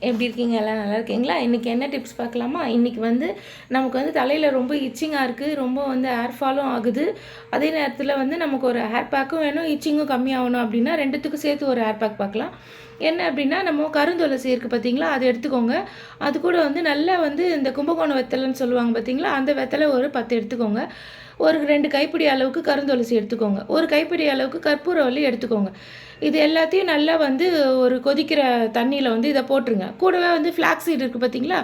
எப்படி இருக்கீங்க? எல்லாம் நல்லா இருக்கீங்களா? இன்றைக்கி என்ன டிப்ஸ் பார்க்கலாமா? இன்றைக்கி வந்து நமக்கு வந்து தலையில் ரொம்ப இச்சிங்காக இருக்குது, ரொம்ப வந்து ஹேர் ஃபாலும் ஆகுது. அதே நேரத்தில் வந்து நமக்கு ஒரு ஹேர் பேக்கும் வேணும், இச்சிங்கும் கம்மியாகணும் அப்படின்னா 2த்துக்கும் சேர்த்து ஒரு ஹேர் பேக் பார்க்கலாம். என்ன அப்படின்னா, நம்ம கருந்துளசி இருக்குது பார்த்தீங்களா, அது எடுத்துக்கோங்க. அது கூட வந்து நல்லா வந்து இந்த கும்பகோணம் வெத்தலைன்னு சொல்லுவாங்க பார்த்தீங்களா, அந்த வெத்தலை ஒரு 10 எடுத்துக்கோங்க. ஒரு 2 கைப்பிடி அளவுக்கு கருந்துளசி எடுத்துக்கோங்க. ஒரு கைப்பிடி அளவுக்கு கற்பூரவள்ளி எடுத்துக்கோங்க. இது எல்லாத்தையும் நல்லா வந்து ஒரு கொதிக்கிற தண்ணியில் வந்து இதை போட்டுருங்க. கூடவே வந்து ஃப்ளாக்ஸ் சீட் இருக்குது பார்த்தீங்களா,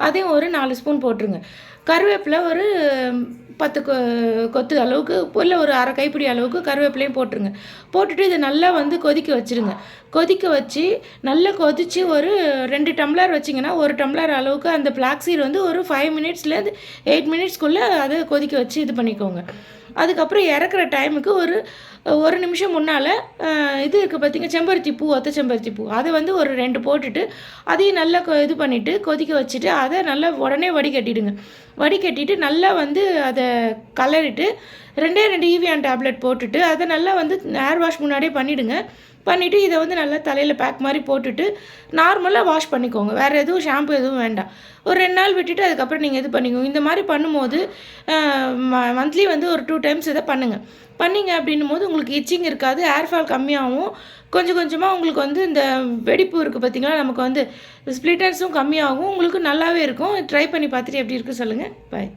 அதையும் ஒரு 4 ஸ்பூன் போட்டுருங்க. கருவேப்பிலை ஒரு 10 கொத்து அளவுக்கு, இல்லை ஒரு அரை கைப்பிடி அளவுக்கு கருவேப்பிலையும் போட்டுருங்க. போட்டுட்டு இதை நல்லா வந்து கொதிக்க வச்சுருங்க. கொதிக்க வச்சு நல்லா கொதித்து ஒரு 2 டம்ளர் வச்சிங்கன்னா, 1 டம்ளர் அளவுக்கு அந்த ஃப்ளாக்ஸ் சீட் வந்து ஒரு 5 மினிட்ஸ்லேருந்து 8 மினிட்ஸ்க்குள்ளே அதை கொதிக்க வச்சு இது பண்ணிக்கோங்க. அதுக்கப்புறம் இறக்குற டைமுக்கு ஒரு 1 நிமிஷம் முன்னால் இது இருக்குது பார்த்தீங்க, செம்பருத்தி பூ, ஒத்த செம்பருத்தி பூ, அதை வந்து ஒரு 2 போட்டுட்டு அதையும் நல்லா இது பண்ணிவிட்டு கொதிக்க வச்சுட்டு அதை நல்லா உடனே வடிகட்டிடுங்க. வடிகட்டிட்டு நல்லா வந்து அதை கலரிட்டு 2 ஈவியான் டேப்லெட் போட்டுட்டு அதை நல்லா வந்து ஹேர் வாஷ் முன்னாடியே பண்ணிவிடுங்க. பண்ணிவிட்டு இதை வந்து நல்லா தலையில் பேக் மாதிரி போட்டுட்டு நார்மலாக வாஷ் பண்ணிக்கோங்க. வேறு எதுவும் ஷாம்பு எதுவும் வேண்டாம். ஒரு 2 நாள் விட்டுட்டு அதுக்கப்புறம் நீங்கள் இது பண்ணிக்கோங்க. இந்த மாதிரி பண்ணும்போது மந்த்லி வந்து ஒரு 2 டைம்ஸ் இதை பண்ணுங்கள். பண்ணிங்க அப்படின்னும் போது உங்களுக்கு இச்சிங் இருக்காது, ஹேர் ஃபால் கம்மியாகும். கொஞ்சம் கொஞ்சமாக உங்களுக்கு வந்து இந்த வெடிப்பு இருக்குது பார்த்தீங்களா, நமக்கு வந்து ஸ்ப்ளிட்டர்ஸும் கம்மியாகும். உங்களுக்கு நல்லாவே இருக்கும். ட்ரை பண்ணி பார்த்துட்டு எப்படி இருக்குது சொல்லுங்கள். பாய்.